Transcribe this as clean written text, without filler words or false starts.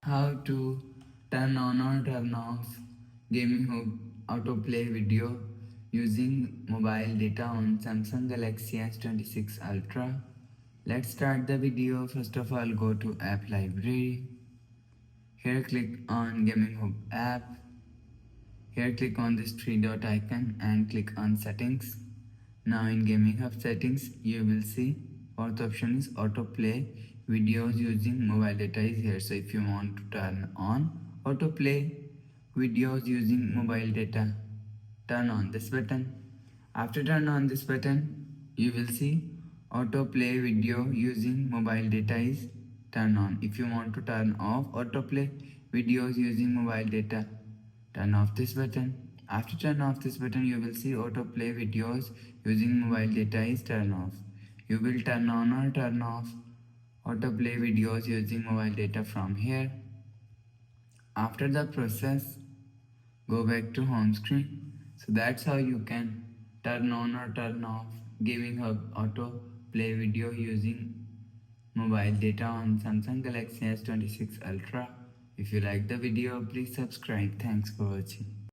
how to turn on or turn off gaming hub autoplay video using mobile data on Samsung Galaxy S26 Ultra. Let's start the video. First of all, go to app library. Here click on gaming hub app. Here click on this three dot icon and click on settings. Now in gaming hub settings you will see fourth option is autoplay videos using mobile data is here. So if you want to turn on autoplay videos using mobile data, turn on this button. After turn on this button you will see autoplay video using mobile data is turn on. If you want to turn off autoplay videos using mobile data, turn off this button. After turn off this button you will see autoplay videos using mobile data is turn off. You will turn on or turn off autoplay videos using mobile data from here. After the process, go back to home screen. So that's how you can turn on or turn off Gaming Hub auto play video using mobile data on Samsung Galaxy S26 Ultra. If you like the video, please subscribe. Thanks for watching.